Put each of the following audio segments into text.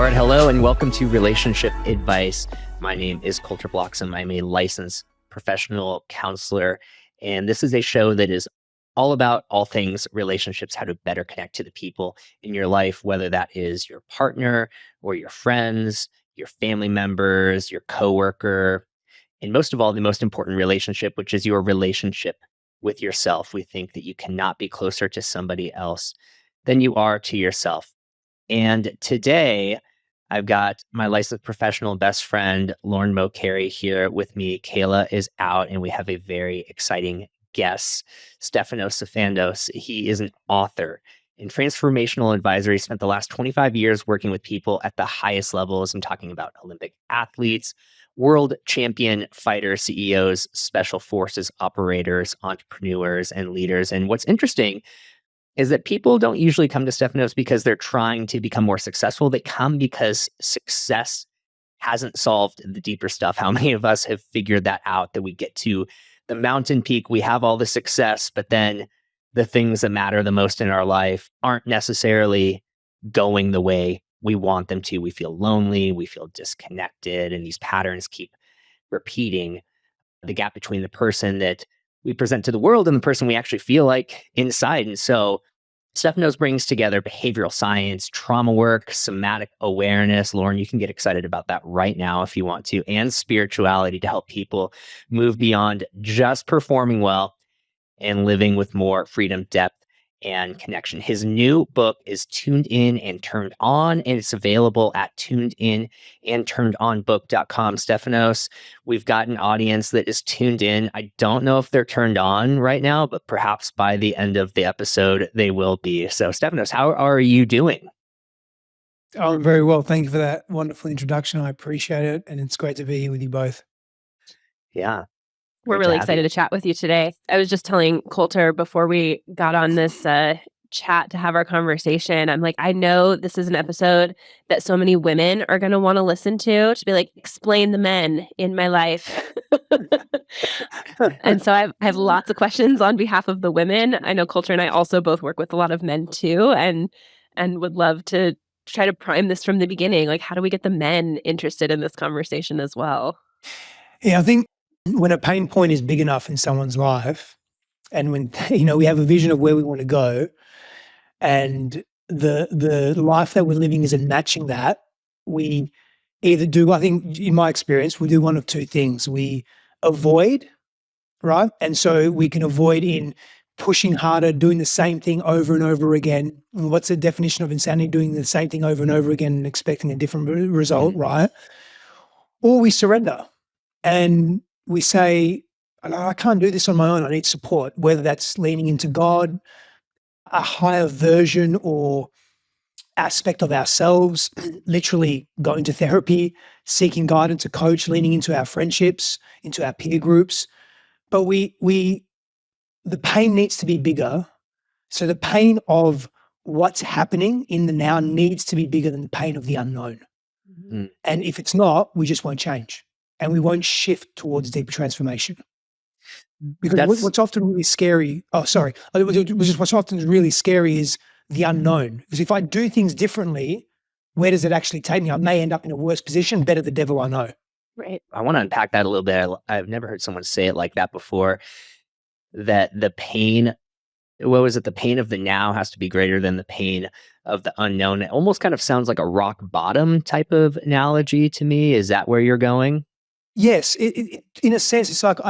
right, hello and welcome to Relationship Advice. My name is Colter. I'm a licensed professional counselor, and this is a show that is all about all things relationships, how to better connect to the people in your life, whether that is your partner or your friends, your family members, your coworker, and most of all, the most important relationship, which is your relationship with yourself. We think that you cannot be closer to somebody else than you are to yourself. And today, I've got my licensed professional best friend, Lauren Carey, here with me. Cayla is out, and we have a very exciting guest, Stefanos Sifandos. He is an author and transformational advisor. He spent the last 25 years working with people at the highest levels. I'm talking about Olympic athletes, world champion fighters, CEOs, special forces operators, entrepreneurs, and leaders. And what's interesting is that people don't usually come to Stefanos because they're trying to become more successful. They come because success hasn't solved the deeper stuff. How many of us have figured that out, that we get to the mountain peak, we have all the success, but then the things that matter the most in our life aren't necessarily going the way we want them to. We feel lonely, we feel disconnected, and these patterns keep repeating. The gap between the person that we present to the world and the person we actually feel like inside. And so Stefanos brings together behavioral science, trauma work, somatic awareness. Lauren, you can get excited about that right now if you want to, and spirituality to help people move beyond just performing well and living with more freedom, depth, and connection. His new book is Tuned In and Turned On, and it's available at tunedinandturnedonbook.com. Stefanos, we've got an audience that is tuned in. I don't know if they're turned on right now, but perhaps by the end of the episode, they will be. So Stefanos, how are you doing? Oh, I'm very well. Thank you for that wonderful introduction. I appreciate it. And it's great to be here with you both. Yeah. We're really excited to chat with you today. I was just telling Colter before we got on this chat to have our conversation, I'm like, I know this is an episode that so many women are going to want to listen to be like, explain the men in my life. And so I have lots of questions on behalf of the women. I know Colter and I also both work with a lot of men too, and would love to try to prime this from the beginning. Like, how do we get the men interested in this conversation as well? Yeah, I think when a pain point is big enough in someone's life, and when we have a vision of where we want to go, and the life that we're living isn't matching that, we either do, I think in my experience, we do one of two things. We avoid, right? And so we can avoid in pushing harder, doing the same thing over and over again. What's the definition of insanity? Doing the same thing over and over again and expecting a different result, right? Or we surrender and we say, I can't do this on my own. I need support, whether that's leaning into God, a higher version or aspect of ourselves, literally going to therapy, seeking guidance, a coach, leaning into our friendships, into our peer groups. But the pain needs to be bigger. So the pain of what's happening in the now needs to be bigger than the pain of the unknown. Mm-hmm. And if it's not, we just won't change. And we won't shift towards deeper transformation. Because what's often really scary, what's often really scary is the unknown. Because if I do things differently, where does it actually take me? I may end up in a worse position, better the devil I know. Right. I want to unpack that a little bit. I've never heard someone say it like that before, that the pain, what was it? The pain of the now has to be greater than the pain of the unknown. It almost kind of sounds like a rock bottom type of analogy to me. Is that where you're going? Yes, in a sense, it's like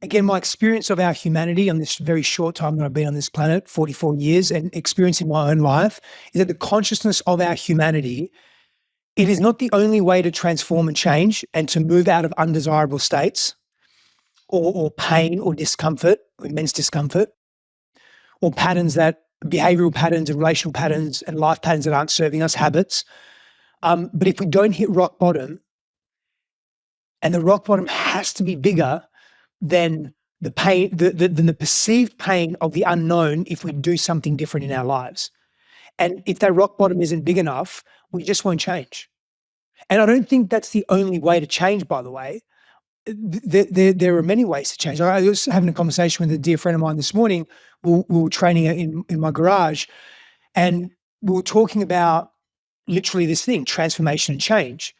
again, my experience of our humanity on this very short time that I've been on this planet, 44 years, and experiencing my own life, is that the consciousness of our humanity, it is not the only way to transform and change and to move out of undesirable states or pain or discomfort, or immense discomfort, or behavioral patterns and relational patterns and life patterns that aren't serving us, habits. But if we don't hit rock bottom, and the rock bottom has to be bigger than the pain, than the perceived pain of the unknown if we do something different in our lives. And if that rock bottom isn't big enough, we just won't change. And I don't think that's the only way to change, by the way. There are many ways to change. I was having a conversation with a dear friend of mine this morning. We were training in my garage, and we were talking about literally this thing, transformation and change.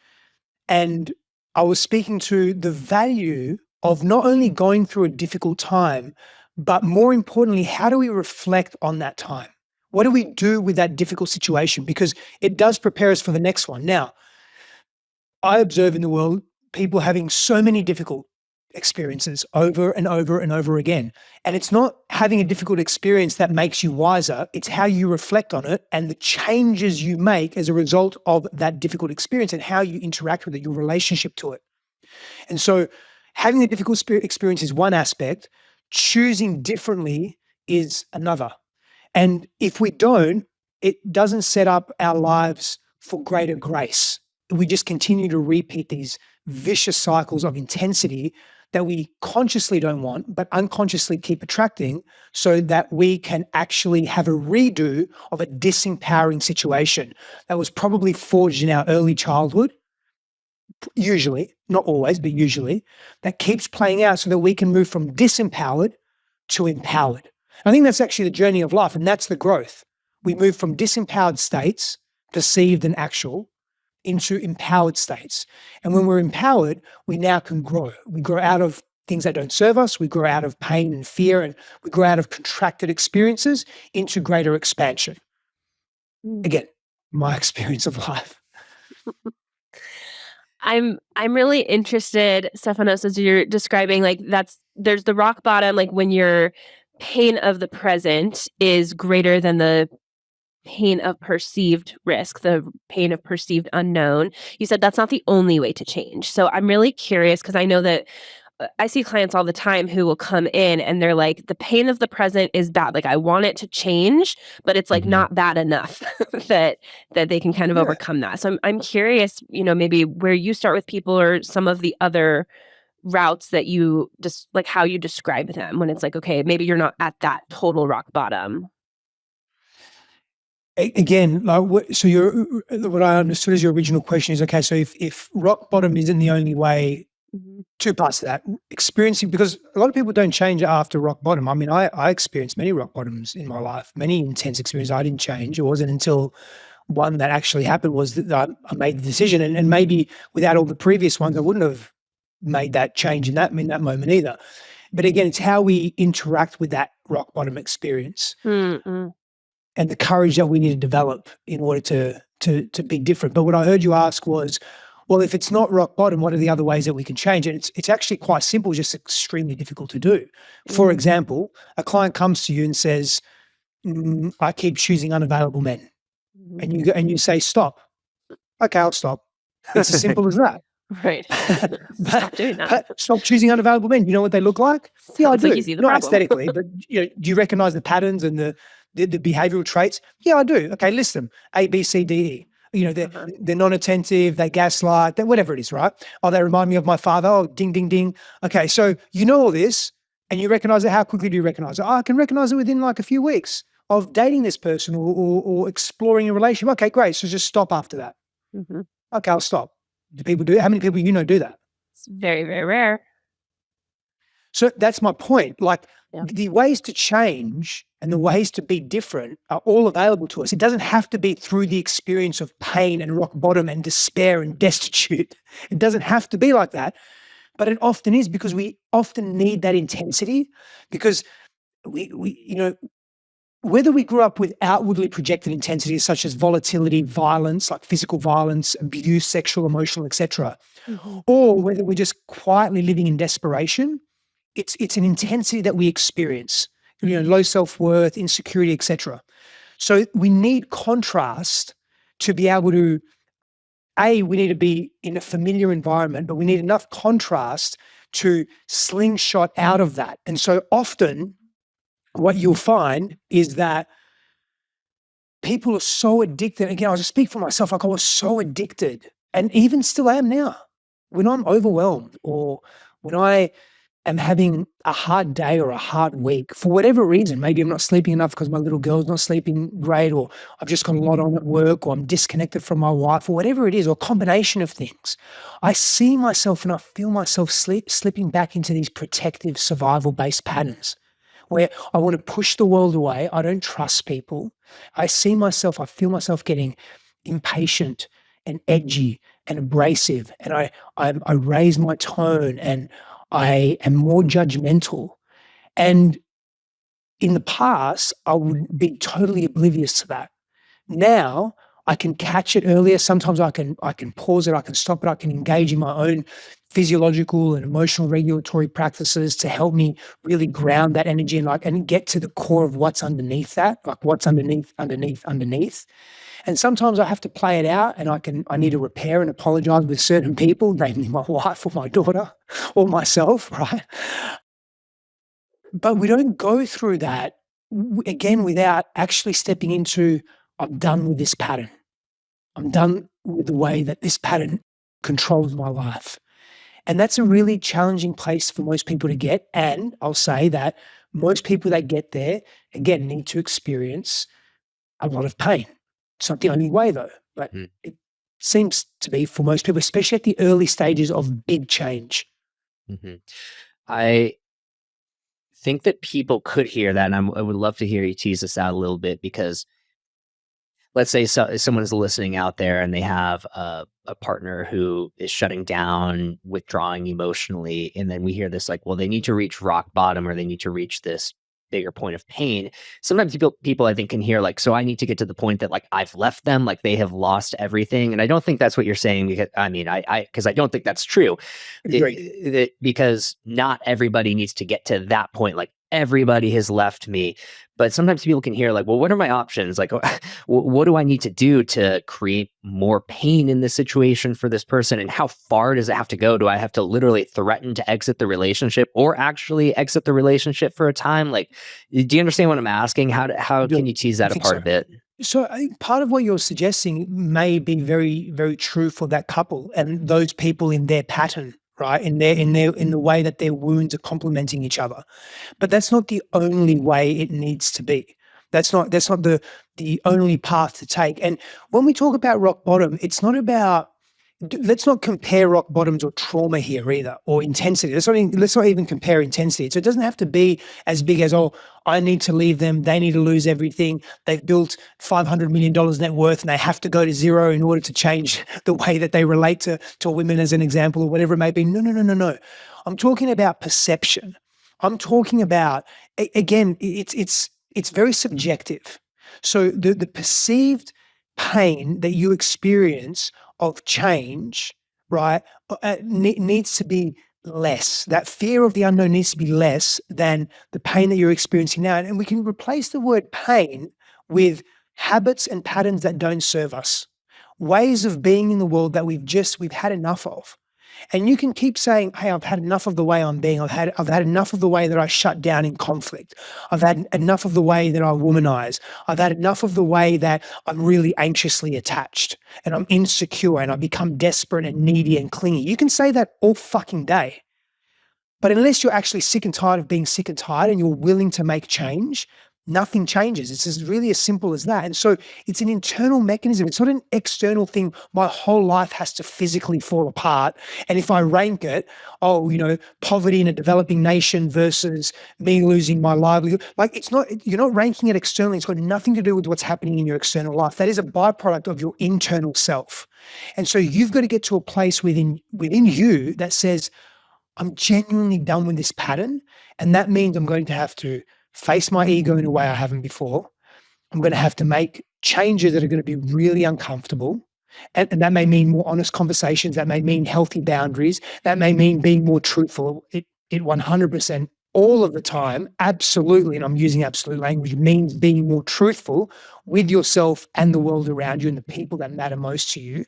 And I was speaking to the value of not only going through a difficult time, but more importantly, how do we reflect on that time? What do we do with that difficult situation? Because it does prepare us for the next one. Now, I observe in the world people having so many difficult experiences over and over and over again. And it's not having a difficult experience that makes you wiser. It's how you reflect on it and the changes you make as a result of that difficult experience and how you interact with it, your relationship to it. And so having a difficult experience is one aspect. Choosing differently is another. And if we don't, it doesn't set up our lives for greater grace. We just continue to repeat these vicious cycles of intensity that we consciously don't want, but unconsciously keep attracting so that we can actually have a redo of a disempowering situation that was probably forged in our early childhood, usually, not always, but usually, that keeps playing out so that we can move from disempowered to empowered. I think that's actually the journey of life, and that's the growth. We move from disempowered states, perceived and actual, into empowered states. And when we're empowered, we now can grow. We grow out of things that don't serve us. We grow out of pain and fear, and we grow out of contracted experiences into greater expansion. Again, my experience of life. I'm really interested, Stefanos, as you're describing, like there's the rock bottom, like when your pain of the present is greater than the pain of perceived risk, the pain of perceived unknown. You said that's not the only way to change. So I'm really curious because I know that I see clients all the time who will come in and they're like, the pain of the present is bad. Like I want it to change, but it's like not bad enough that they can kind of overcome that. So I'm curious, maybe where you start with people or some of the other routes that you just like how you describe them when it's like, okay, maybe you're not at that total rock bottom. Again, what I understood as your original question is, okay, so if rock bottom isn't the only way, two parts to that, experiencing, because a lot of people don't change after rock bottom. I mean, I experienced many rock bottoms in my life, many intense experiences. I didn't change. It wasn't until one that actually happened was that I made the decision, and maybe without all the previous ones, I wouldn't have made that change in that moment either. But again, it's how we interact with that rock bottom experience. And the courage that we need to develop in order to be different. But what I heard you ask was, well, if it's not rock bottom, what are the other ways that we can change it? It's actually quite simple, just extremely difficult to do. For example, a client comes to you and says, I keep choosing unavailable men. And you say, stop. Okay, I'll stop. It's as simple as that. Right. Stop doing that. Stop choosing unavailable men. You know what they look like? Yeah, I do. Like you see the Not problem. aesthetically, but do you recognize the patterns and the behavioral traits? Yeah, I do. Okay, list them. A, B, C, D, E. They're non-attentive, they gaslight, whatever it is, right? Oh, they remind me of my father. Oh, ding, ding, ding. Okay, so you know all this and you recognize it. How quickly do you recognize it? Oh, I can recognize it within like a few weeks of dating this person or exploring a relationship. Okay, great. So just stop after that. Okay, I'll stop. Do people do? How many people do that? It's very, very rare. So that's my point. Like the ways to change and the ways to be different are all available to us. It doesn't have to be through the experience of pain and rock bottom and despair and destitute. It doesn't have to be like that, but it often is, because we often need that intensity, because we whether we grew up with outwardly projected intensities such as volatility, violence, like physical violence, abuse, sexual, emotional, etc., or whether we're just quietly living in desperation, it's an intensity that we experience. Low self-worth, insecurity, etc. So we need contrast to be able to, we need to be in a familiar environment, but we need enough contrast to slingshot out of that. And so often what you'll find is that people are so addicted. Again, I'll just speak for myself. Like I was so addicted, and even still am now. When I'm overwhelmed or when I am having a hard day or a hard week, for whatever reason, maybe I'm not sleeping enough because my little girl's not sleeping great, or I've just got a lot on at work, or I'm disconnected from my wife, or whatever it is, or a combination of things, I see myself and I feel myself slipping back into these protective survival-based patterns where I want to push the world away. I don't trust people. I feel myself getting impatient and edgy and abrasive, and I raise my tone, and I am more judgmental. And in the past, I would be totally oblivious to that. Now I can catch it earlier. Sometimes I can pause it, I can stop it, I can engage in my own physiological and emotional regulatory practices to help me really ground that energy and get to the core of what's underneath that, like what's underneath. And sometimes I have to play it out, and I need to repair and apologize with certain people, namely my wife or my daughter or myself, right? But we don't go through that again without actually stepping into, I'm done with this pattern. I'm done with the way that this pattern controls my life. And that's a really challenging place for most people to get. And I'll say that most people that get there, again, need to experience a lot of pain. It's not the only way, though, but it seems to be for most people, especially at the early stages of big change. Mm-hmm. I think that people could hear that, and I would love to hear you tease this out a little bit, because let's say someone's listening out there and they have a partner who is shutting down, withdrawing emotionally, and then we hear this like, well, they need to reach rock bottom, or they need to reach this bigger point of pain. Sometimes people I think can hear like, so I need to get to the point that like I've left them, like they have lost everything. And I don't think that's what you're saying, because because I don't think that's true. Because not everybody needs to get to that point. Like everybody has left me. But sometimes people can hear like, well, what are my options? Like, what do I need to do to create more pain in this situation for this person? And how far does it have to go? Do I have to literally threaten to exit the relationship, or actually exit the relationship for a time? Like, do you understand what I'm asking? How can you tease that apart a bit? So I think part of what you're suggesting may be very, very true for that couple and those people in their pattern, right? In the way that their wounds are complementing each other. But that's not the only way it needs to be. That's not the only path to take. And when we talk about rock bottom, it's not about, let's not compare rock bottoms or trauma here either, or intensity. Let's not even compare intensity. So it doesn't have to be as big as, oh, I need to leave them, they need to lose everything, they've built $500 million net worth and they have to go to zero in order to change the way that they relate to women, as an example, or whatever it may be. No. I'm talking about perception. I'm talking about, again, it's very subjective. So the perceived pain that you experience of change, right, needs to be less. That fear of the unknown needs to be less than the pain that you're experiencing now. And we can replace the word pain with habits and patterns that don't serve us, ways of being in the world that we've had enough of. And you can keep saying, hey, I've had enough of the way I'm being. I've had enough of the way that I shut down in conflict. I've had enough of the way that I womanize. I've had enough of the way that I'm really anxiously attached and I'm insecure and I become desperate and needy and clingy. You can say that all fucking day. But unless you're actually sick and tired of being sick and tired and you're willing to make change, nothing changes. It's really as simple as that. And so it's an internal mechanism. It's not an external thing. My whole life has to physically fall apart. And if I rank it, poverty in a developing nation versus me losing my livelihood, you're not ranking it externally. It's got nothing to do with what's happening in your external life. That is a byproduct of your internal self. And so you've got to get to a place within you that says, I'm genuinely done with this pattern. And that means I'm going to have to face my ego in a way I haven't before. I'm going to have to make changes that are going to be really uncomfortable. And that may mean more honest conversations. That may mean healthy boundaries. That may mean being more truthful. It 100% all of the time, absolutely, and I'm using absolute language, means being more truthful with yourself and the world around you and the people that matter most to you.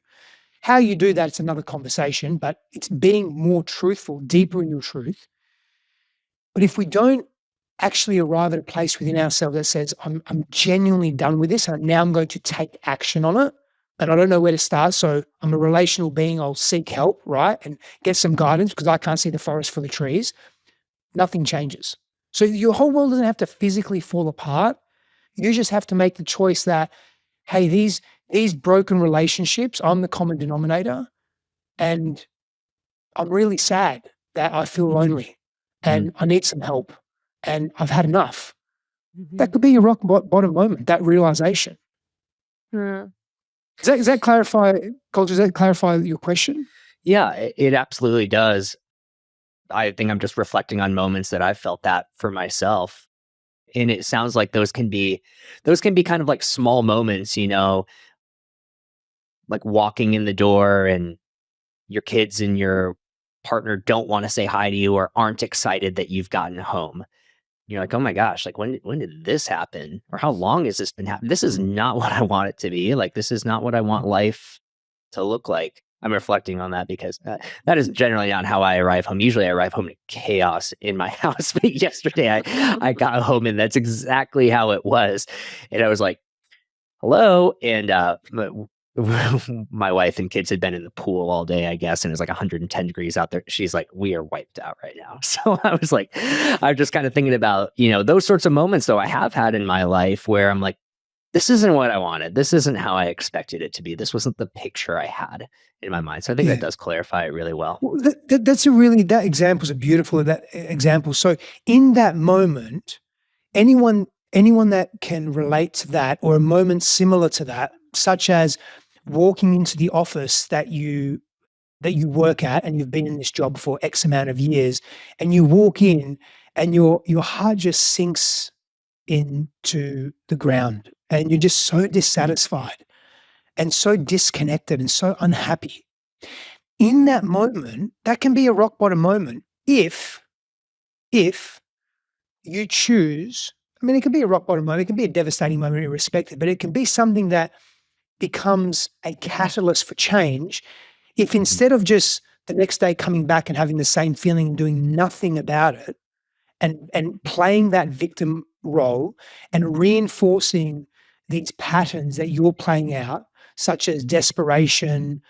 How you do that, it's another conversation, but it's being more truthful, deeper in your truth. But if we don't actually arrive at a place within ourselves that says, I'm genuinely done with this, and now I'm going to take action on it, and I don't know where to start, so I'm a relational being, I'll seek help, right, and get some guidance because I can't see the forest for the trees, nothing changes. So your whole world doesn't have to physically fall apart. You just have to make the choice that, hey, these broken relationships, I'm the common denominator, and I'm really sad that I feel lonely and I need some help and I've had enough. That could be your rock bottom moment, that realization. Does that clarify, Colter, does that clarify your question? Yeah, it absolutely does. I think I'm just reflecting on moments that I've felt that for myself. And it sounds like those can be kind of like small moments, like walking in the door and your kids and your partner don't want to say hi to you or aren't excited that you've gotten home. You're like, "Oh my gosh, like when did this happen? Or how long has this been happening? This is not what I want it to be. Like this is not what I want life to look like." I'm reflecting on that because that is generally not how I arrive home. Usually I arrive home to chaos in my house. But yesterday I got home and that's exactly how it was. And I was like, hello. And my wife and kids had been in the pool all day, I guess, and it was like 110 degrees out there. She's like, we are wiped out right now. So I was like, I'm just kind of thinking about, those sorts of moments, though, I have had in my life where I'm like, this isn't what I wanted. This isn't how I expected it to be. This wasn't the picture I had in my mind. So I think that does clarify it really well. Well, that examples are beautiful, that example. So in that moment, anyone that can relate to that or a moment similar to that, such as walking into the office that you work at and you've been in this job for X amount of years, and you walk in and your heart just sinks into the ground and you're just so dissatisfied and so disconnected and so unhappy. In that moment, that can be a rock bottom moment if you choose. I mean, it can be a rock bottom moment, it can be a devastating moment irrespective, but it can be something that becomes a catalyst for change if instead of just the next day coming back and having the same feeling and doing nothing about it and playing that victim role and reinforcing these patterns that you're playing out, such as desperation,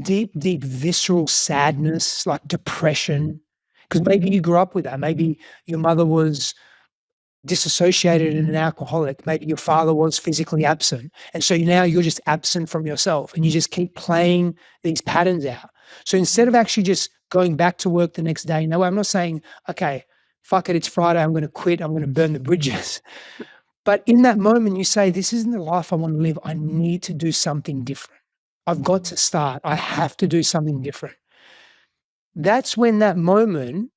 deep visceral sadness, like depression, because maybe you grew up with that. Maybe your mother was disassociated and an alcoholic. Maybe your father was physically absent. And so now you're just absent from yourself and you just keep playing these patterns out. So instead of actually just going back to work the next day, no, I'm not saying, okay, fuck it, it's Friday, I'm going to quit, I'm going to burn the bridges. But in that moment, you say, this isn't the life I want to live. I need to do something different. I've got to start. I have to do something different. That's when that moment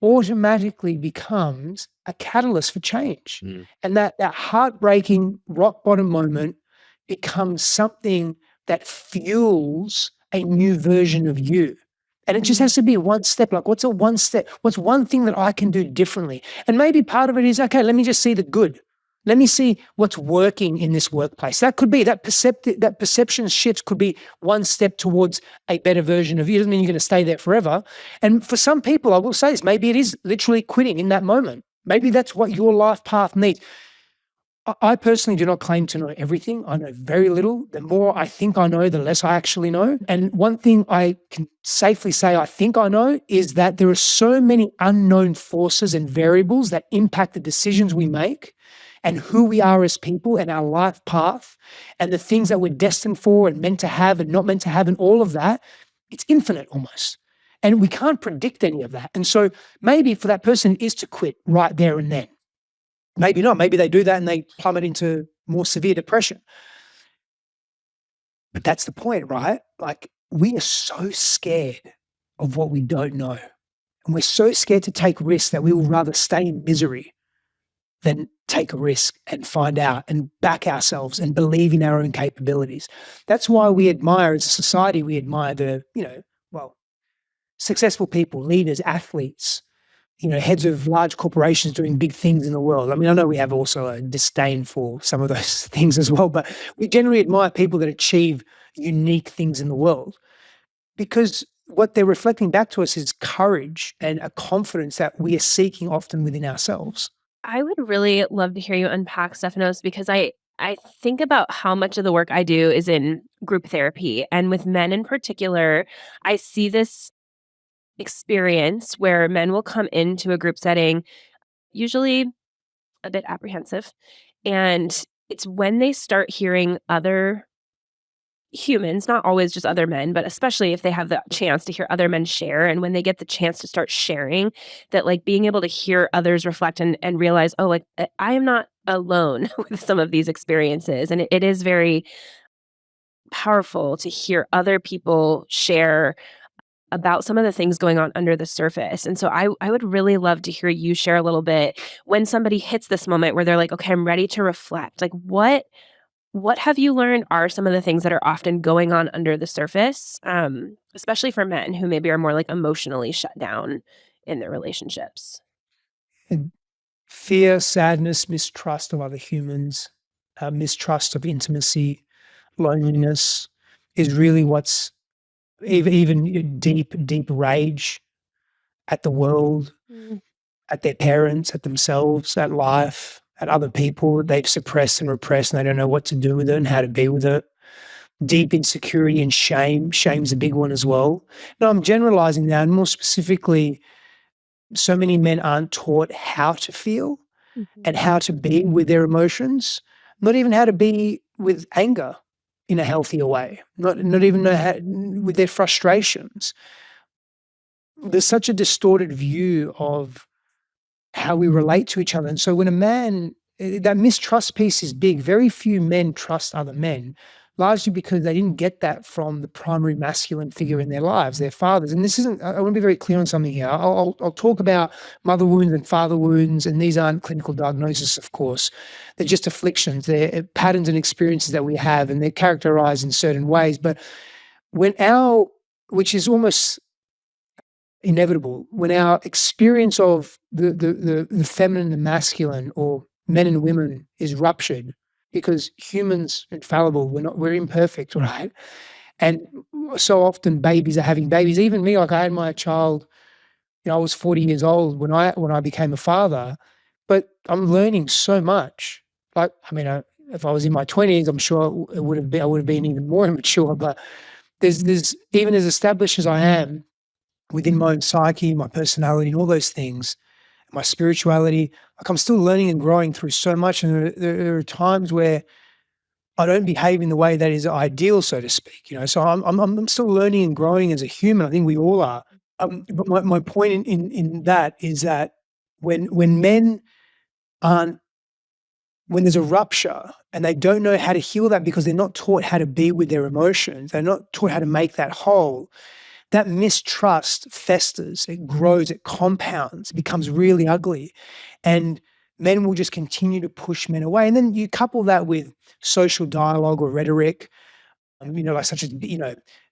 automatically becomes a catalyst for change. And that heartbreaking rock bottom moment becomes something that fuels a new version of you. And it just has to be one step. Like, what's one step? What's one thing that I can do differently? And maybe part of it is, okay, let me just see the good. Let me see what's working in this workplace. That could be that perception shift could be one step towards a better version of you. Doesn't mean you're going to stay there forever. And for some people, I will say this, maybe it is literally quitting in that moment. Maybe that's what your life path needs. I personally do not claim to know everything. I know very little. The more I think I know, the less I actually know. And one thing I can safely say I think I know is that there are so many unknown forces and variables that impact the decisions we make and who we are as people and our life path and the things that we're destined for and meant to have and not meant to have and all of that. It's infinite almost. And we can't predict any of that. And so maybe for that person it is to quit right there and then. Maybe not. Maybe they do that and they plummet into more severe depression. But that's the point, right? Like, we are so scared of what we don't know. And we're so scared to take risks that we will rather stay in misery than take a risk and find out and back ourselves and believe in our own capabilities. That's why we admire, as a society, we admire the, successful people, leaders, athletes, heads of large corporations doing big things in the world. I mean, I know we have also a disdain for some of those things as well, but we generally admire people that achieve unique things in the world because what they're reflecting back to us is courage and a confidence that we are seeking often within ourselves. I would really love to hear you unpack, Stefanos, because I think about how much of the work I do is in group therapy. And with men in particular, I see this experience where men will come into a group setting, usually a bit apprehensive. And it's when they start hearing other humans, not always just other men, but especially if they have the chance to hear other men share. And when they get the chance to start sharing, that like being able to hear others reflect and realize, oh, like I am not alone with some of these experiences. And it is very powerful to hear other people share about some of the things going on under the surface. And so I would really love to hear you share a little bit when somebody hits this moment where they're like, okay, I'm ready to reflect. Like what have you learned are some of the things that are often going on under the surface, especially for men who maybe are more like emotionally shut down in their relationships? And fear, sadness, mistrust of other humans, mistrust of intimacy, loneliness is really what's even deep rage at the world, at their parents, at themselves, at life, at other people that they've suppressed and repressed, and they don't know what to do with it and how to be with it. Deep insecurity and shame. Shame's a big one as well. Now, I'm generalizing now, and more specifically, so many men aren't taught how to feel and how to be with their emotions, not even how to be with anger in a healthier way, not even know how with their frustrations. There's such a distorted view of how we relate to each other. And so when a man, that mistrust piece is big. Very few men trust other men, largely because they didn't get that from the primary masculine figure in their lives, their fathers. And this isn't, I want to be very clear on something here. I'll talk about mother wounds and father wounds, and these aren't clinical diagnoses, of course. They're just afflictions. They're patterns and experiences that we have, and they're characterized in certain ways. But which is almost inevitable, when our experience of the feminine and masculine, or men and women, is ruptured, because humans are infallible, we're imperfect, right? And so often babies are having babies. Even me, like I had my child, I was 40 years old when I became a father, but I'm learning so much. Like, I mean, if I was in my 20s, I'm sure I would have been even more immature. But there's even as established as I am within my own psyche, my personality, and all those things, my spirituality, like I'm still learning and growing through so much. And there are times where I don't behave in the way that is ideal, so to speak. So I'm still learning and growing as a human. I think we all are. But my point in that is that when men aren't, when there's a rupture and they don't know how to heal that because they're not taught how to be with their emotions, they're not taught how to make that whole, that mistrust festers, it grows, it compounds, it becomes really ugly. And men will just continue to push men away. And then you couple that with social dialogue or rhetoric, like such as,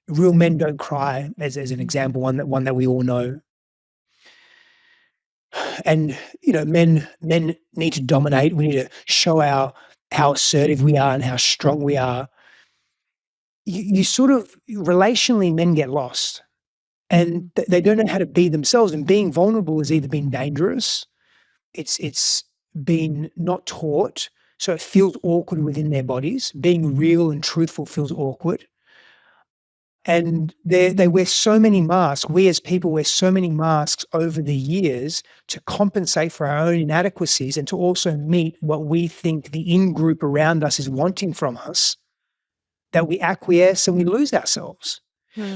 real men don't cry, as an example, one that we all know. And, men need to dominate. We need to show how assertive we are and how strong we are. You sort of, relationally, men get lost. And they don't know how to be themselves. And being vulnerable has either been dangerous, it's been not taught, so it feels awkward within their bodies. Being real and truthful feels awkward. And they wear so many masks. We as people wear so many masks over the years to compensate for our own inadequacies and to also meet what we think the in-group around us is wanting from us, that we acquiesce and we lose ourselves.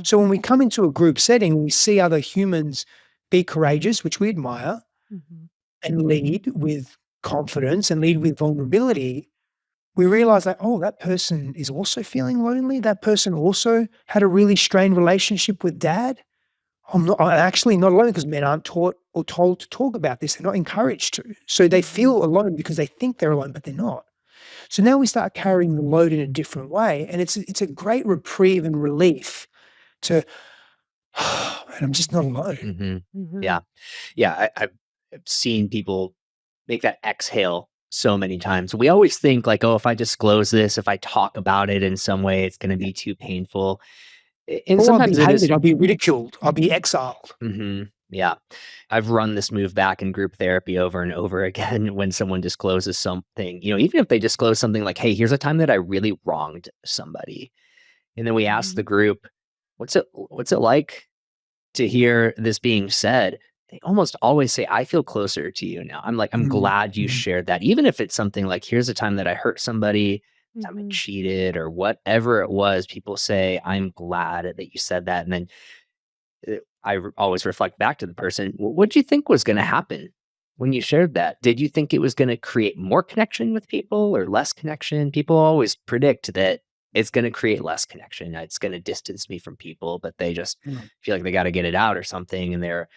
So when we come into a group setting, we see other humans be courageous, which we admire, and lead with confidence and lead with vulnerability, we realize that, oh, that person is also feeling lonely. That person also had a really strained relationship with dad. I'm actually not alone, because men aren't taught or told to talk about this. They're not encouraged to. So they feel alone because they think they're alone, but they're not. So now we start carrying the load in a different way. And it's a great reprieve and relief to, man, I'm just not alone. Yeah. I've seen people make that exhale so many times. We always think like, oh, if I disclose this, if I talk about it in some way, it's going to be too painful. And Or I'll sometimes be it is. hated, I'll be ridiculed, I'll be exiled. Yeah. I've run this move back in group therapy over and over again when someone discloses something, even if they disclose something like, hey, here's a time that I really wronged somebody. And then we ask the group, what's it like to hear this being said? They almost always say, I feel closer to you now. I'm glad you shared that. Even if it's something like, here's a time that I hurt somebody, time I cheated, or whatever it was, people say, I'm glad that you said that. And then I always reflect back to the person, what do you think was going to happen When you shared that, did you think it was going to create more connection with people or less connection? People always predict that it's going to create less connection. It's going to distance me from people, but they just feel like they got to get it out or something. And they're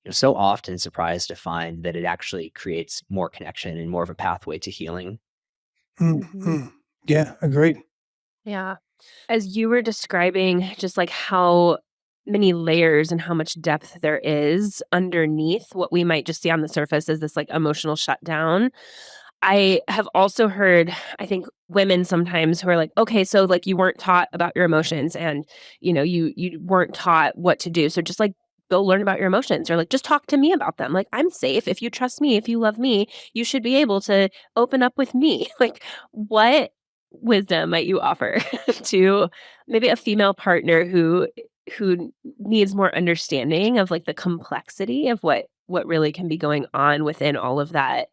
so often surprised to find that it actually creates more connection and more of a pathway to healing. Yeah, agreed. Yeah. As you were describing just like how many layers and how much depth there is underneath what we might just see on the surface as this like emotional shutdown. I have also heard, I think women sometimes who are like, okay, so like you weren't taught about your emotions and you weren't taught what to do. So just like go learn about your emotions or like just talk to me about them. Like I'm safe. If you trust me, if you love me, you should be able to open up with me. Like what wisdom might you offer to maybe a female partner who needs more understanding of like the complexity of what really can be going on within all of that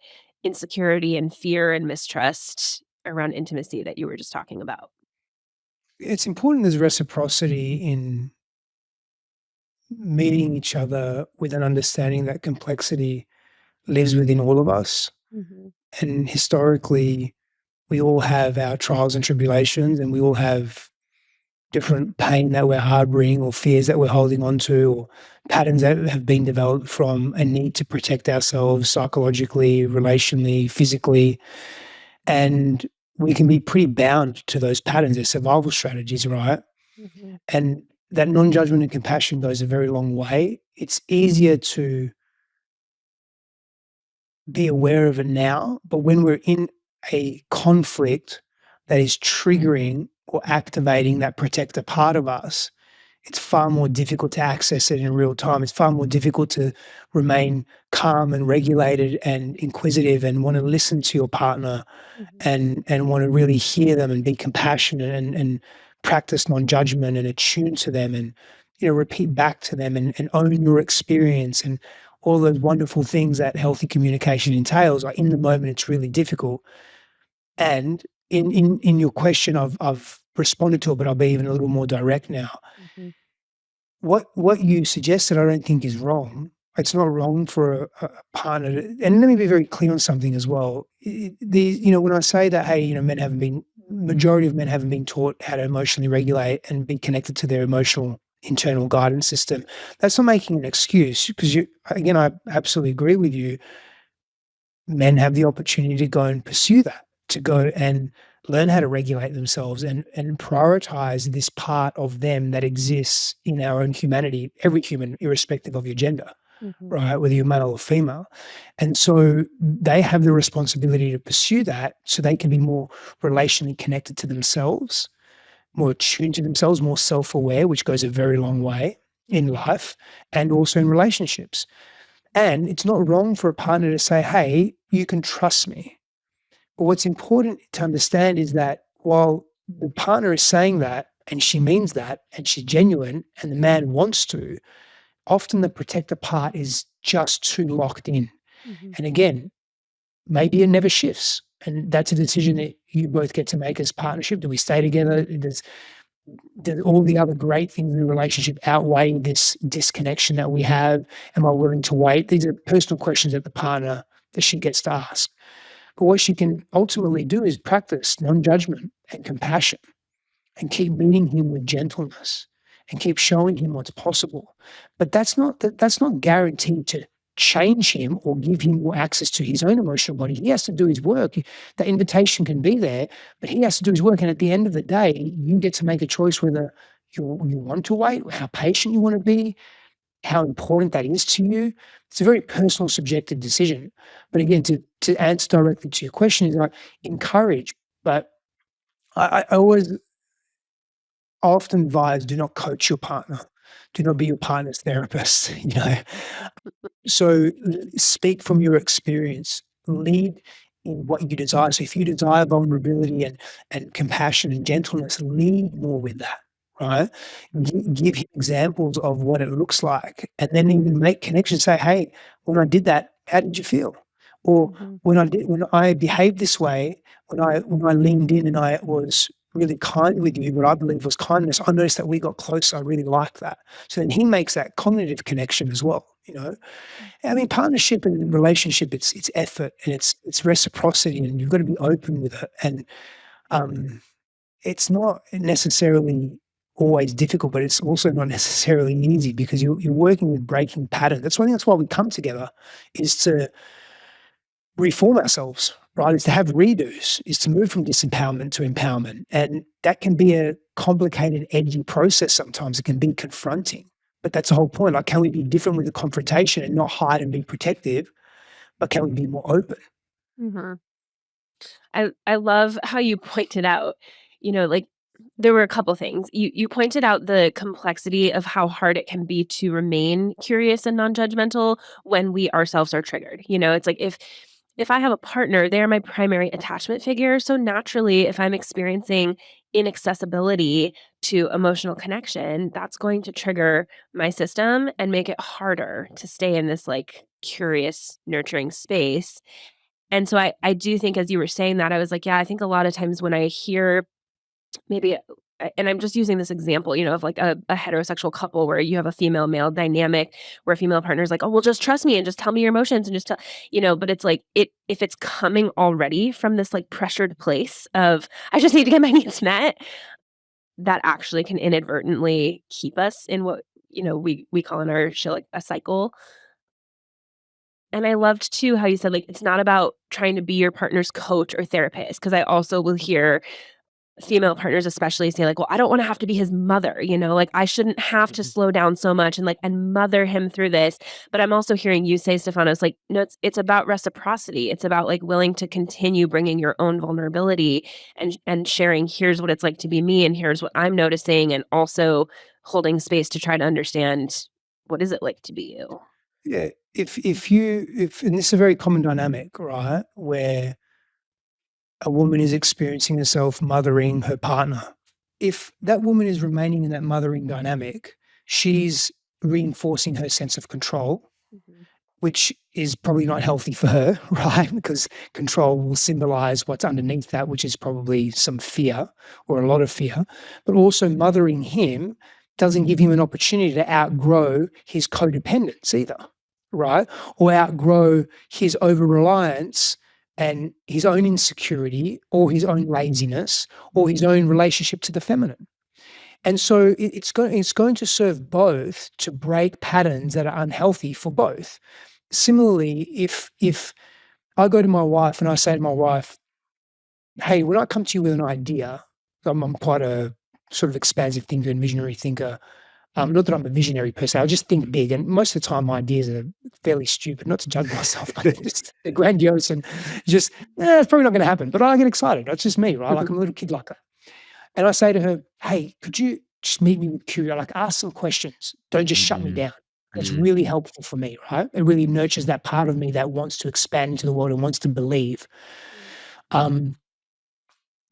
insecurity and fear and mistrust around intimacy that you were just talking about? It's important there's reciprocity in meeting each other with an understanding that complexity lives within all of us. Mhm. And historically, we all have our trials and tribulations, and we all have different pain that we're harboring or fears that we're holding on to or patterns that have been developed from a need to protect ourselves psychologically, relationally, physically. And we can be pretty bound to those patterns. They're survival strategies, right? Mhm. And that non-judgment and compassion goes a very long way. It's easier to be aware of it now, but when we're in a conflict that is triggering or activating that protector part of us, it's far more difficult to access it in real time. It's far more difficult to remain calm and regulated and inquisitive and want to listen to your partner Mhm. and want to really hear them and be compassionate and practice non-judgment and attune to them and repeat back to them and own your experience and all those wonderful things that healthy communication entails. Like in the moment, it's really difficult. And in your question, I've responded to it, but I'll be even a little more direct now. Mhm. What you suggested, I don't think is wrong. It's not wrong for a partner to, and let me be very clear on something as well. When I say that, hey, majority of men haven't been taught how to emotionally regulate and be connected to their emotional internal guidance system. That's not making an excuse because again, I absolutely agree with you. Men have the opportunity to go and pursue that, to go and learn how to regulate themselves and prioritize this part of them that exists in our own humanity, every human, irrespective of your gender, Mhm. right? Whether you're male or female. And so they have the responsibility to pursue that so they can be more relationally connected to themselves, more attuned to themselves, more self-aware, which goes a very long way in life and also in relationships. And it's not wrong for a partner to say, hey, you can trust me. But what's important to understand is that while the partner is saying that and she means that and she's genuine and the man wants to, often the protector part is just too locked in. Mhm. And again, maybe it never shifts. And that's a decision that you both get to make as partnership. Do we stay together? Does all the other great things in the relationship outweigh this disconnection that we have? Am I willing to wait? These are personal questions that she gets to ask. But what she can ultimately do is practice non-judgment and compassion and keep meeting him with gentleness and keep showing him what's possible. But that's not guaranteed to change him or give him more access to his own emotional body. He has to do his work. The invitation can be there, but he has to do his work. And at the end of the day, you get to make a choice whether you want to wait, how patient you want to be, how important that is to you. It's a very personal, subjective decision. But again, to answer directly to your question is like encourage, but I always often advise do not coach your partner. Do not be your partner's therapist. So speak from your experience. Lead in what you desire. So if you desire vulnerability and compassion and gentleness, lead more with that. Right? Give him examples of what it looks like, and then even make connections. Say, "Hey, when I did that, how did you feel?" Or Mhm. when I behaved this way, when I leaned in and I was really kind with you, what I believe was kindness, I noticed that we got closer. I really liked that. So then he makes that cognitive connection as well. you know. I mean, partnership and relationship, it's effort and it's reciprocity, and you've got to be open with it. And it's not necessarily always difficult, but it's also not necessarily easy because you're working with breaking patterns. That's why we come together, is to reform ourselves, right? Is to have redos, is to move from disempowerment to empowerment. And that can be a complicated, edgy process sometimes. It can be confronting. But that's the whole point. Like, can we be different with the confrontation and not hide and be protective, but can we be more open? Mm-hmm. I love how you pointed out, like there were a couple things. You pointed out the complexity of how hard it can be to remain curious and non-judgmental when we ourselves are triggered. It's like if I have a partner, they're my primary attachment figure. So naturally, if I'm experiencing inaccessibility to emotional connection, that's going to trigger my system and make it harder to stay in this like curious, nurturing space. And so I do think as you were saying that, I was like, yeah, I think a lot of times when I hear maybe and I'm just using this example, of like a heterosexual couple where you have a female male dynamic where a female partner is like, oh, well, just trust me and just tell me your emotions and just tell, but it's like if it's coming already from this like pressured place of I just need to get my needs met, that actually can inadvertently keep us in what, we call in our show like a cycle. And I loved too how you said, like, it's not about trying to be your partner's coach or therapist, because I also will hear female partners especially say like, "Well, I don't wanna have to be his mother," like, "I shouldn't have to slow down so much and, like, and mother him through this." But I'm also hearing you say, Stefanos, like, no, it's about reciprocity. It's about, like, willing to continue bringing your own vulnerability and sharing, "Here's what it's like to be me, and here's what I'm noticing," and also holding space to try to understand, "What is it like to be you?" Yeah. If and this is a very common dynamic, right? Where a woman is experiencing herself mothering her partner. If that woman is remaining in that mothering dynamic, she's reinforcing her sense of control, Mhm. which is probably not healthy for her, right? Because control will symbolize what's underneath that, which is probably some fear or a lot of fear. But also mothering him doesn't give him an opportunity to outgrow his codependence either, right? Or outgrow his over-reliance and his own insecurity or his own laziness or his own relationship to the feminine. And so it's going to serve both to break patterns that are unhealthy for both. Similarly, if I go to my wife and I say to my wife, "Hey, when I come to you with an idea," I'm quite a sort of expansive thinker and visionary thinker. Not that I'm a visionary per se, I just think big, and most of the time my ideas are fairly stupid, not to judge myself, but they're grandiose and just, it's probably not gonna happen, but I get excited. That's just me, right? Like I'm a little kid like that. And I say to her, "Hey, could you just meet me with curiosity? Like ask some questions. Don't just shut me Mhm. down." That's Mhm. really helpful for me, right? It really nurtures that part of me that wants to expand into the world and wants to believe. Um,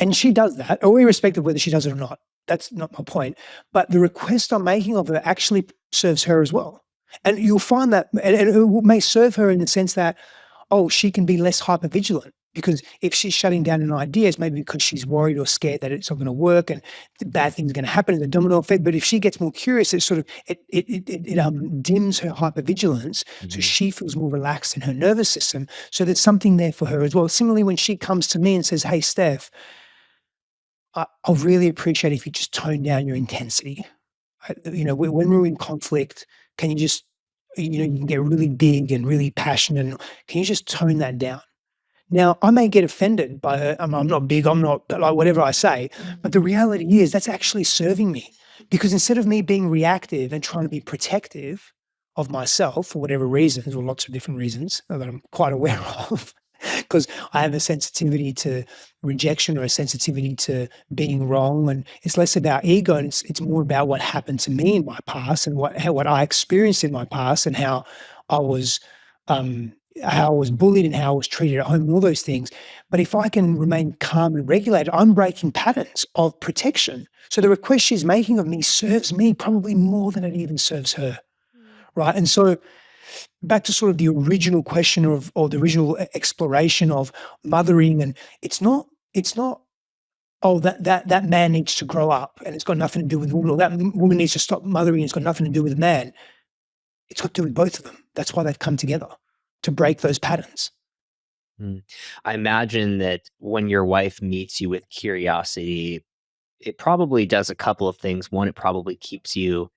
and she does that, or irrespective of whether she does it or not. That's not my point. But the request I'm making of her actually serves her as well. And you'll find that, and it may serve her in the sense that, oh, she can be less hypervigilant, because if she's shutting down an idea, it's maybe because she's worried or scared that it's not going to work and bad things are going to happen in the domino effect. But if she gets more curious, it sort of dims her hypervigilance, so Mhm. she feels more relaxed in her nervous system. So there's something there for her as well. Similarly, when she comes to me and says, "Hey, Steph, I'll really appreciate if you just tone down your intensity. When we're in conflict, can you just, you can get really big and really passionate. Can you just tone that down?" Now, I may get offended by her. I'm not big. I'm not like whatever I say. But the reality is that's actually serving me, because instead of me being reactive and trying to be protective of myself for whatever reasons, or lots of different reasons that I'm quite aware of, because I have a sensitivity to rejection or a sensitivity to being wrong, and it's less about ego, and it's more about what happened to me in my past and what I experienced in my past and I was um, how I was bullied and how I was treated at home and all those things. But if I can remain calm and regulated, I'm breaking patterns of protection. So the request she's making of me serves me probably more than it even serves her, right? And so back to sort of the original question or the original exploration of mothering, and it's not oh that man needs to grow up and it's got nothing to do with woman, or that woman needs to stop mothering and it's got nothing to do with man. It's got to do with both of them. That's why they've come together, to break those patterns. I imagine that when your wife meets you with curiosity, it probably does a couple of things. One, it probably keeps you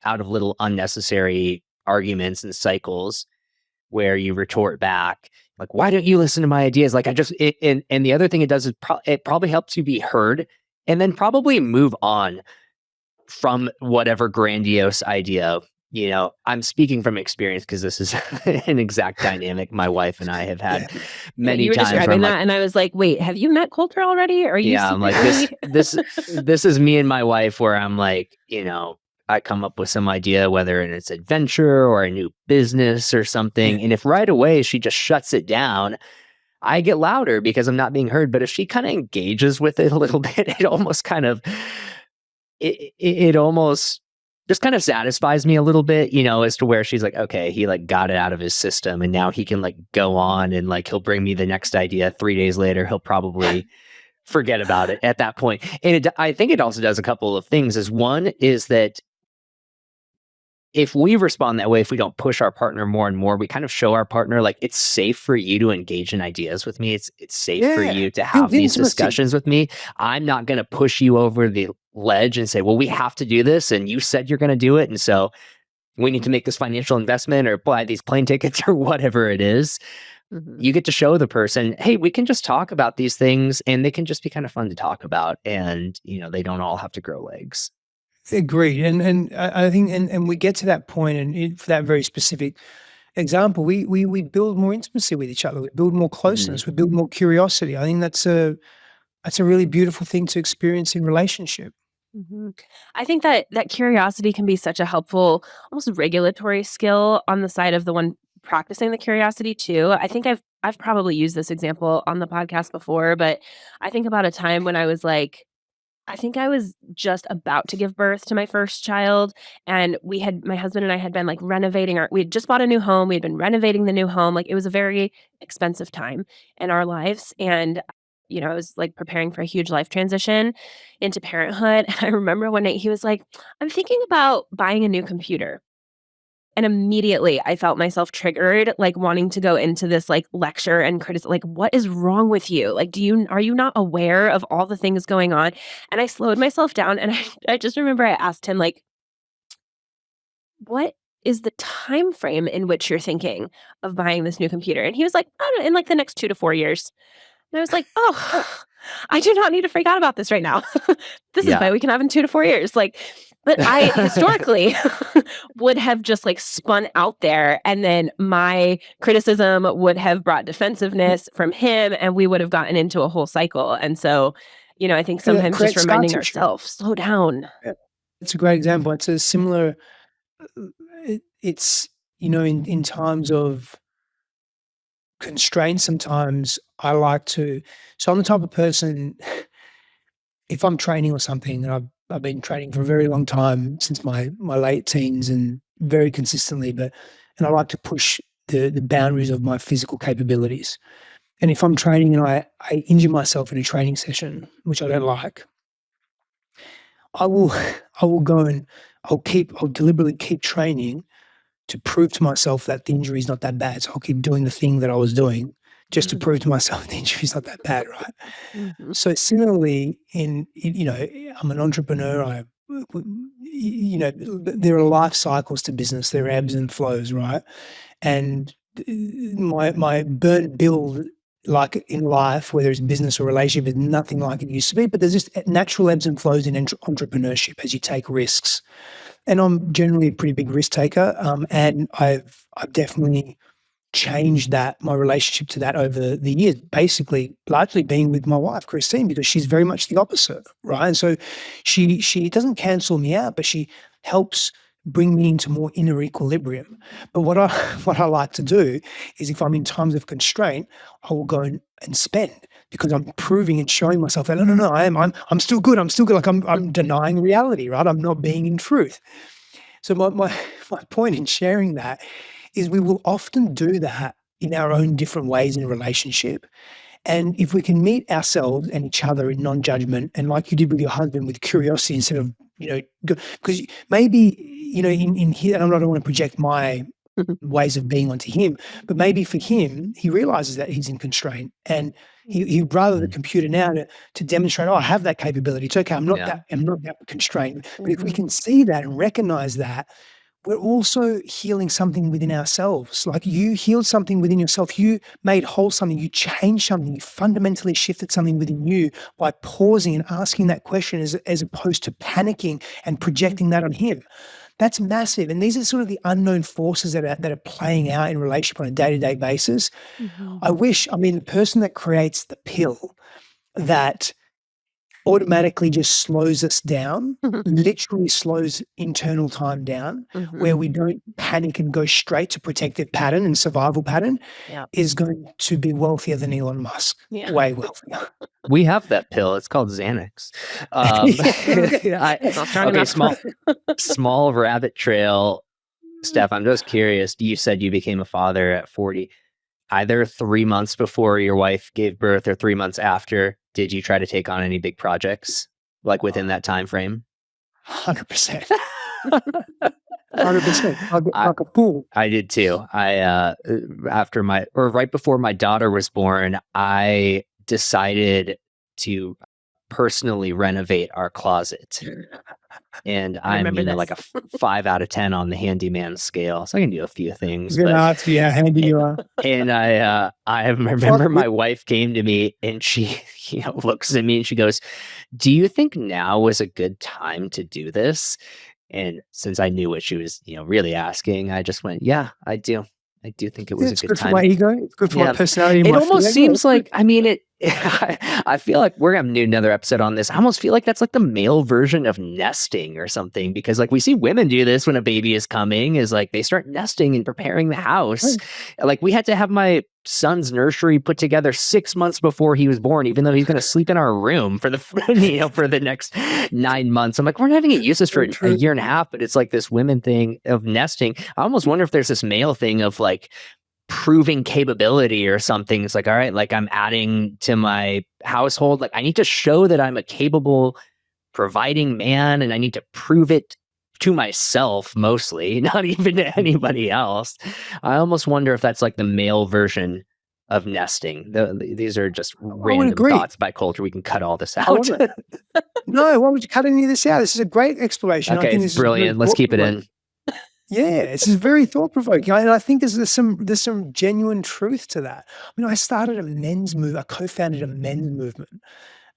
out of little unnecessary arguments and cycles where you retort back, like, why don't you listen to my ideas? Like, and the other thing it does is it probably helps you be heard and then probably move on from whatever grandiose idea. I'm speaking from experience because this is an exact dynamic my wife and I have had Yeah. many you were times. describing that, and I was like, "Wait, have you met Colter already? Are you?" Yeah, I'm like this is me and my wife, where I'm like, I come up with some idea, whether it's adventure or a new business or something, and if right away she just shuts it down, I get louder because I'm not being heard. But if she kind of engages with it a little bit, it almost kind of it almost just kind of satisfies me a little bit, as to where she's like, okay, he like got it out of his system and now he can like go on and like he'll bring me the next idea 3 days later. He'll probably forget about it at that point. And I think it also does a couple of things. One is that if we respond that way, if we don't push our partner more and more, we kind of show our partner like it's safe for you to engage in ideas with me. It's safe for you to have these discussions with me. I'm not going to push you over the ledge and say, well, we have to do this, and you said you're going to do it, and so we need to make this financial investment or buy these plane tickets or whatever it is. You get to show the person, hey, we can just talk about these things, and they can just be kind of fun to talk about, and they don't all have to grow legs. Agreed. And I think, and we get to that point, and for that very specific example, we build more intimacy with each other. We build more closeness. We build more curiosity. I think that's a really beautiful thing to experience in relationship. I think that curiosity can be such a helpful, almost regulatory skill on the side of the one practicing the curiosity too. I think I've probably used this example on the podcast before, but I think about a time when I was like, I think I was just about to give birth to my first child, and my husband and I had been like renovating we had just bought a new home. We had been renovating the new home. Like, it was a very expensive time in our lives. And, I was like preparing for a huge life transition into parenthood. And I remember one night he was like, I'm thinking about buying a new computer. And immediately I felt myself triggered, like wanting to go into this like lecture and criticize, like, what is wrong with you? Like, are you not aware of all the things going on? And I slowed myself down, and I just remember I asked him, like, what is the time frame in which you're thinking of buying this new computer? And he was like, I don't know, in like the next 2 to 4 years. And I was like, oh, I do not need to freak out about this right now. This is why we can have in 2 to 4 years. Like, but I historically would have just like spun out there, and then my criticism would have brought defensiveness from him, and we would have gotten into a whole cycle. And so, I think sometimes just reminding ourselves, slow down. It's a great example. It's a similar, it's, in times of constraints, sometimes I like to, so I'm the type of person, if I'm training or something, and I've been training for a very long time, since my late teens, and very consistently, and I like to push the boundaries of my physical capabilities. And if I'm training and I injure myself in a training session, which I don't like, I will go and I'll deliberately keep training to prove to myself that the injury is not that bad. So I'll keep doing the thing that I was doing just to prove to myself the injury is not that bad, right? So similarly, I'm an entrepreneur. There are life cycles to business. There are ebbs and flows, right? And my burn build, like in life, whether it's business or relationship, is nothing like it used to be. But there's just natural ebbs and flows in entrepreneurship as you take risks. And I'm generally a pretty big risk taker, and I've definitely changed my relationship to that over the years, basically largely being with my wife, Christine, because she's very much the opposite, right? And so she doesn't cancel me out, but she helps bring me into more inner equilibrium. But what I like to do is, if I'm in times of constraint, I will go and spend, because I'm proving and showing myself that no, I'm still good. I'm still good. Like I'm denying reality, right? I'm not being in truth. So my point in sharing that is, we will often do that in our own different ways in a relationship. And if we can meet ourselves and each other in non-judgment, and like you did with your husband, with curiosity instead of, because maybe, in here, and I don't want to project my ways of being onto him, but maybe for him, he realizes that he's in constraint, and he'd rather the computer now to demonstrate, I have that capability. It's okay. I'm not that constrained. But if we can see that and recognize that, we're also healing something within ourselves. Like you healed something within yourself. You made whole something. You changed something. You fundamentally shifted something within you by pausing and asking that question as opposed to panicking and projecting that on him. That's massive. And these are sort of the unknown forces that are playing out in relationship on a day-to-day basis. The person that creates the pill that automatically just slows us down, literally slows internal time down, where we don't panic and go straight to protective pattern and survival pattern, is going to be wealthier than Elon Musk. Way wealthier. We have that pill. It's called Xanax. Small rabbit trail. Steph, I'm just curious. You said you became a father at 40. Either 3 months before your wife gave birth or 3 months after, did you try to take on any big projects like within that time frame? 100%. 100%. Like a fool. I did too. Right before my daughter was born, I decided to personally renovate our closet. And I'm like a 5 out of 10 on the handyman scale, so I can do a few things. Handy you are. And I remember my wife came to me and she looks at me and she goes, "Do you think now was a good time to do this?" And since I knew what she was really asking, I just went, "Yeah, I do. I do think it was a good time." It's good for my ego. It's good for my personality. It almost seems like, I feel like we're going to do another episode on this. I almost feel like that's like the male version of nesting or something, because like we see women do this when a baby is coming, is like they start nesting and preparing the house. Right. Like we had to have my son's nursery put together 6 months before he was born, even though he's going to sleep in our room for the for the next 9 months. I'm like, we're not having it use this for a year and a half, but it's like this women thing of nesting. I almost wonder if there's this male thing of like proving capability or something. It's like, all right, like I'm adding to my household. Like I need to show that I'm a capable providing man, and I need to prove it to myself mostly, not even to anybody else. I almost wonder if that's like the male version of nesting. These are just random thoughts by Colter. We can cut all this out. No, why would you cut any of this out? This is a great exploration. Okay, it's brilliant. Let's keep it in. Yeah, this is very thought-provoking, and I think there's some genuine truth to that. I started I co-founded a men's movement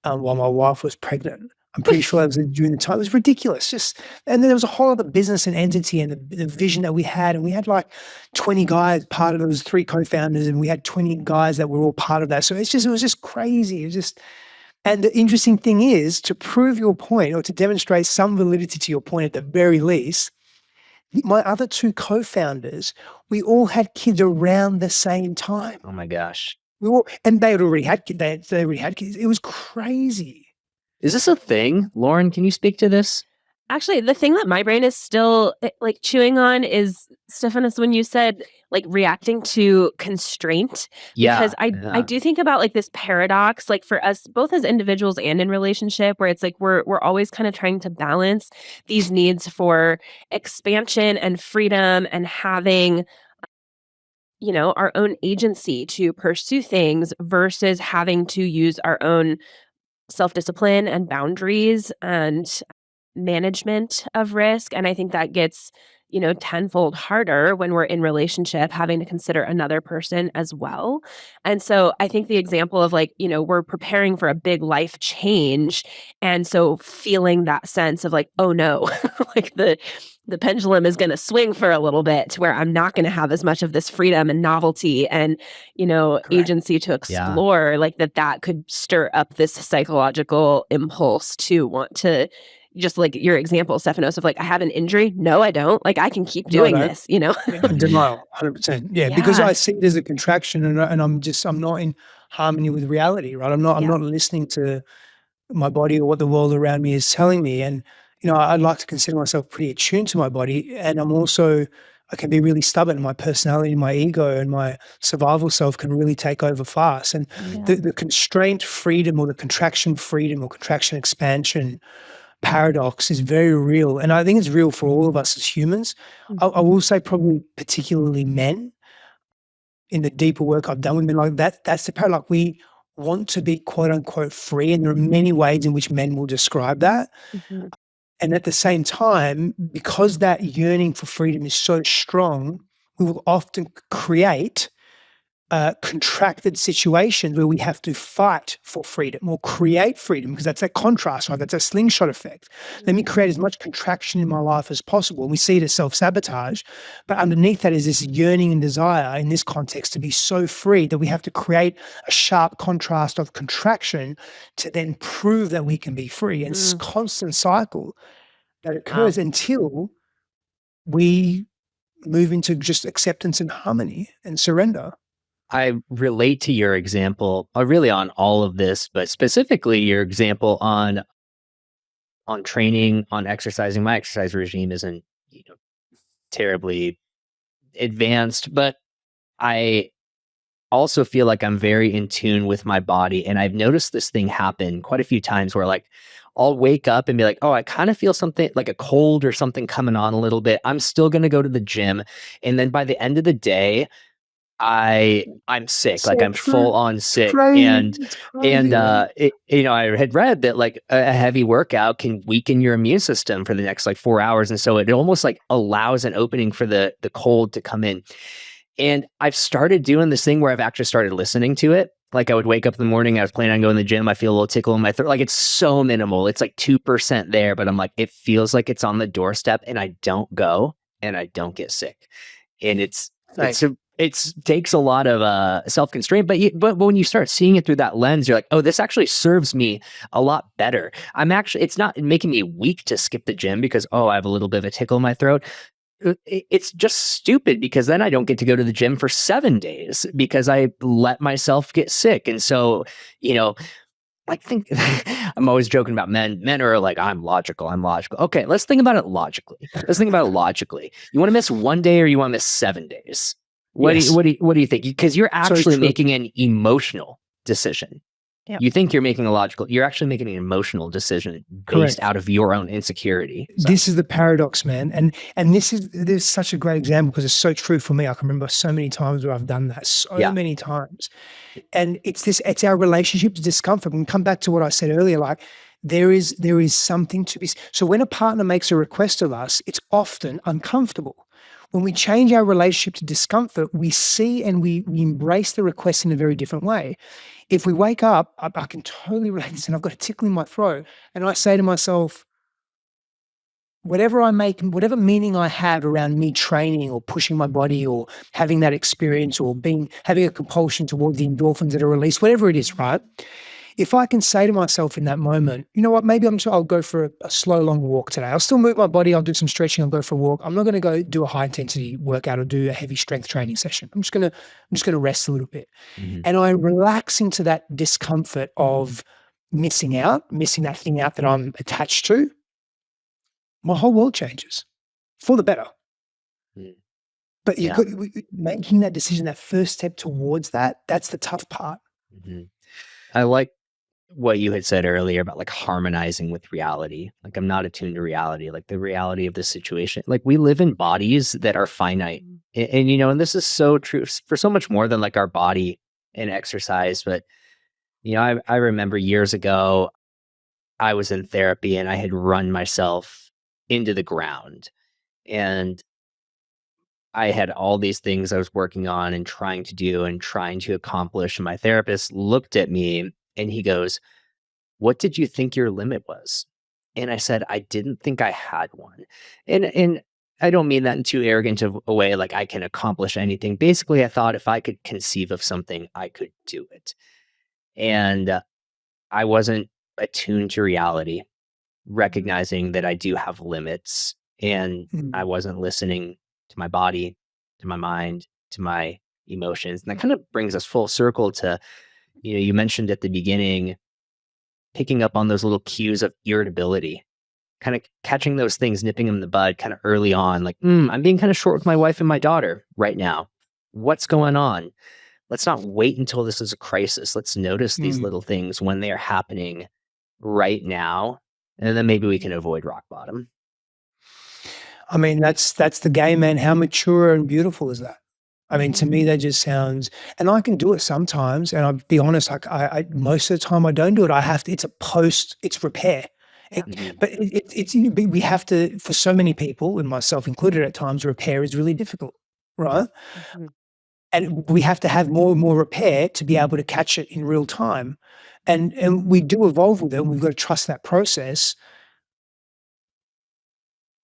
while my wife was pregnant. I'm pretty sure that was during the time. It was ridiculous. And then there was a whole other business and entity and the vision that we had, and we had like 20 guys part of it. There was 3 co-founders, and we had 20 guys that were all part of that. So it was just crazy. And the interesting thing is, to prove your point or to demonstrate some validity to your point at the very least, my other 2 co-founders, we all had kids around the same time. Oh my gosh. And they had already had kids. They already had kids. It was crazy. Is this a thing? Lauren, can you speak to this? Actually, the thing that my brain is still like chewing on is, Stefanos, when you said like reacting to constraint. Yeah. Because I do think about like this paradox, like for us, both as individuals and in relationship, where it's like we're always kind of trying to balance these needs for expansion and freedom and having our own agency to pursue things versus having to use our own self-discipline and boundaries and management of risk. And I think that gets, tenfold harder when we're in relationship, having to consider another person as well. And so I think the example of like, we're preparing for a big life change. And so feeling that sense of like, oh no, like the pendulum is going to swing for a little bit to where I'm not going to have as much of this freedom and novelty and, agency to explore, like that could stir up this psychological impulse to want to, just like your example, Stefanos, of like, I have an injury. No, I don't. Like, I can keep doing this, Denial, 100%. Yeah, because I see it as a contraction, and I'm not in harmony with reality, right? I'm not listening to my body or what the world around me is telling me. And, I'd like to consider myself pretty attuned to my body. And I'm also I can be really stubborn. My personality, my ego, and my survival self can really take over fast. And the constraint freedom or the contraction freedom or contraction expansion paradox is very real. And I think it's real for all of us as humans. I will say probably particularly men. In the deeper work I've done with men, like that's the paradox. We want to be quote unquote free. And there are many ways in which men will describe that. And at the same time, because that yearning for freedom is so strong, we will often create contracted situations where we have to fight for freedom or create freedom, because that's that contrast, right? That's a slingshot effect. Let me create as much contraction in my life as possible. And we see it as self-sabotage. But underneath that is this yearning and desire in this context to be so free that we have to create a sharp contrast of contraction to then prove that we can be free. And it's a constant cycle that occurs until we move into just acceptance and harmony and surrender. I relate to your example, really on all of this, but specifically your example on training, on exercising. My exercise regime isn't, terribly advanced, but I also feel like I'm very in tune with my body. And I've noticed this thing happen quite a few times where like I'll wake up and be like, oh, I kind of feel something like a cold or something coming on a little bit. I'm still going to go to the gym. And then by the end of the day, I'm sick, So like I'm true. full on sick. Crazy. And It's crazy, man. I had read that like a heavy workout can weaken your immune system for the next like 4 hours. And so it almost like allows an opening for the cold to come in. And I've started doing this thing where I've actually started listening to it. Like I would wake up in the morning, I was planning on going to the gym. I feel a little tickle in my throat. Like it's so minimal. It's like 2% there, but I'm like, it feels like it's on the doorstep and I don't go and I don't get sick. And it takes a lot of self-constraint, but when you start seeing it through that lens, you're like, oh, this actually serves me a lot better. It's not making me weak to skip the gym because, oh, I have a little bit of a tickle in my throat. It's just stupid because then I don't get to go to the gym for 7 days because I let myself get sick. And so, I'm always joking about men. Men are like, I'm logical. Okay, let's think about it logically. You want to miss 1 day or you want to miss 7 days? What do you think? Because you're actually making an emotional decision. Yep. You think you're actually making an emotional decision based out of your own insecurity. So. This is the paradox, man. And this is such a great example because it's so true for me. I can remember so many times where I've done that many times. And it's our relationship to discomfort. We can come back to what I said earlier, like there is something to be. So when a partner makes a request of us, it's often uncomfortable. When we change our relationship to discomfort, we see and we embrace the request in a very different way. If we wake up, I can totally relate to this, and I've got a tickle in my throat, and I say to myself, whatever meaning I have around me training or pushing my body or having that experience or having a compulsion towards the endorphins that are released, whatever it is, right? If I can say to myself in that moment, you know what, maybe I'll go for a slow, long walk today. I'll still move my body. I'll do some stretching. I'll go for a walk. I'm not going to go do a high intensity workout or do a heavy strength training session. I'm just going to rest a little bit. Mm-hmm. And I relax into that discomfort of missing that thing out that I'm attached to. My whole world changes for the better. Mm. But making that decision, that first step towards that's the tough part. Mm-hmm. I like what you had said earlier about like harmonizing with reality. Like I'm not attuned to reality, like the reality of the situation. Like we live in bodies that are finite. And this is so true for so much more than like our body and exercise. But, I remember years ago, I was in therapy and I had run myself into the ground. And I had all these things I was working on and trying to do and trying to accomplish. And my therapist looked at me and he goes, "What did you think your limit was?" And I said, "I didn't think I had one." And I don't mean that in too arrogant of a way, like I can accomplish anything. Basically, I thought if I could conceive of something, I could do it. And I wasn't attuned to reality, recognizing that I do have limits. And I wasn't listening to my body, to my mind, to my emotions. And that kind of brings us full circle to, you mentioned at the beginning, picking up on those little cues of irritability, kind of catching those things, nipping them in the bud kind of early on, like, I'm being kind of short with my wife and my daughter right now. What's going on? Let's not wait until this is a crisis. Let's notice these little things when they are happening right now, and then maybe we can avoid rock bottom. I mean, that's the game, man. How mature and beautiful is that? I mean, to me, that just sounds, and I can do it sometimes. And I'll be honest, like I most of the time I don't do it. I have to, it's repair. But we have to, for so many people, and myself included at times, repair is really difficult, right? And we have to have more and more repair to be able to catch it in real time. And we do evolve with it, and we've got to trust that process.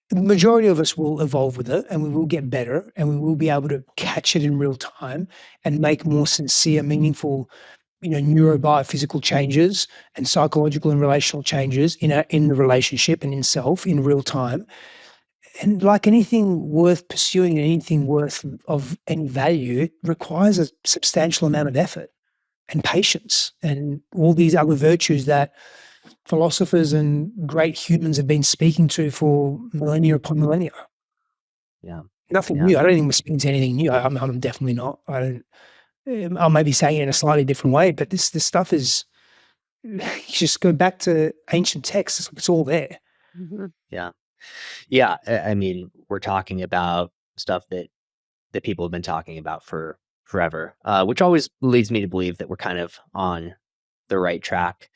The majority of us will evolve with it, and we will get better, and we will be able to catch it in real time and make more sincere, meaningful, neurobiophysical changes and psychological and relational changes in the relationship and in self in real time. And like anything worth pursuing, anything worth of any value, it requires a substantial amount of effort and patience and all these other virtues that philosophers and great humans have been speaking to for millennia upon millennia. Yeah. Nothing new. I don't think we're speaking to anything new. I'm definitely not. I may be saying it in a slightly different way, but this stuff is, you just go back to ancient texts. It's all there. Yeah. Yeah. I mean, we're talking about stuff that people have been talking about for forever, which always leads me to believe that we're kind of on the right track.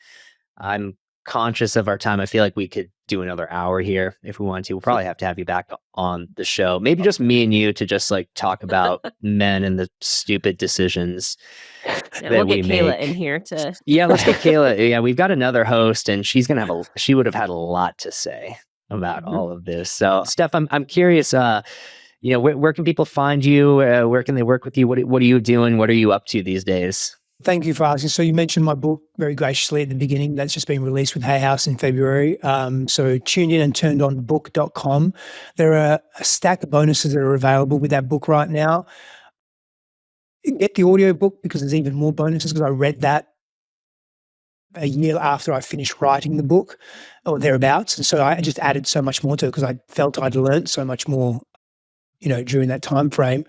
I'm conscious of our time. I feel like we could do another hour here if we wanted to. We'll probably have to have you back on the show. Maybe just me and you to just like talk about men and the stupid decisions that we'll we get Cayla make. in here to. Yeah, let's get Cayla. Yeah, we've got another host, and she would have had a lot to say about all of this. So, Steph, I'm curious. Where can people find you? Where can they work with you? What are you doing? What are you up to these days? Thank you for asking. So you mentioned my book very graciously at the beginning. That's just been released with Hay House in February. So tuned in and turnedonbook.com. There are a stack of bonuses that are available with that book right now. Get the audio book because there's even more bonuses because I read that a year after I finished writing the book or thereabouts. And so I just added so much more to it because I felt I'd learned so much more, during that time frame.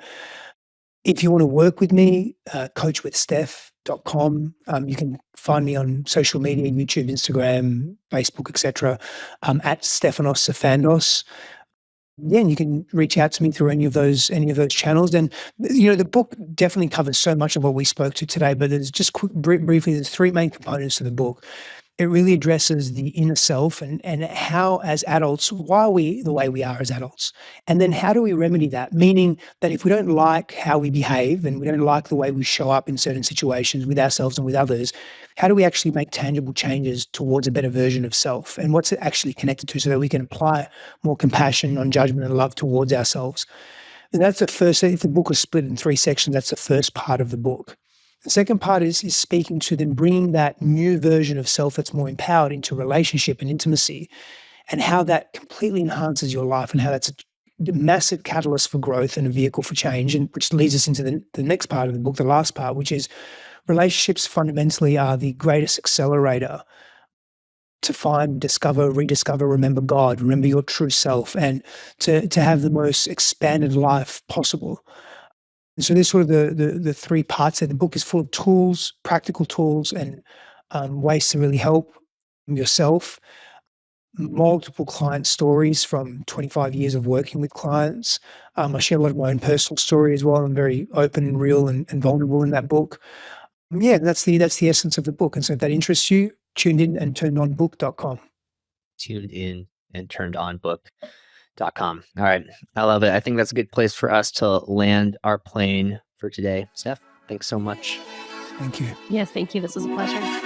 If you want to work with me, coachwithsteph.com. You can find me on social media, YouTube, Instagram, Facebook, etc. At Stefanos Sifandos. Yeah, and you can reach out to me through any of those channels. And the book definitely covers so much of what we spoke to today. But there's just briefly, there's three main components to the book. It really addresses the inner self and how, as adults, why are we the way we are as adults? And then how do we remedy that? Meaning that if we don't like how we behave and we don't like the way we show up in certain situations with ourselves and with others, how do we actually make tangible changes towards a better version of self? And what's it actually connected to so that we can apply more compassion, non-judgment, and love towards ourselves? And that's the first. If the book was split in three sections, that's the first part of the book. The second part is speaking to them, bringing that new version of self that's more empowered into relationship and intimacy, and how that completely enhances your life and how that's a massive catalyst for growth and a vehicle for change, and which leads us into the next part of the book, the last part, which is relationships fundamentally are the greatest accelerator to find, discover, rediscover, remember God, remember your true self, and to have the most expanded life possible. And so there's sort of the three parts there. The book is full of tools, practical tools, and ways to really help yourself. Multiple client stories from 25 years of working with clients. I share a lot of my own personal story as well. I'm very open and real and vulnerable in that book. Yeah, that's the essence of the book. And so if that interests you, tuned in and turnedonbook.com. Tuned in and turnedonbook.com. All right. I love it. I think that's a good place for us to land our plane for today. Steph, thanks so much. Thank you. Yes, thank you. This was a pleasure.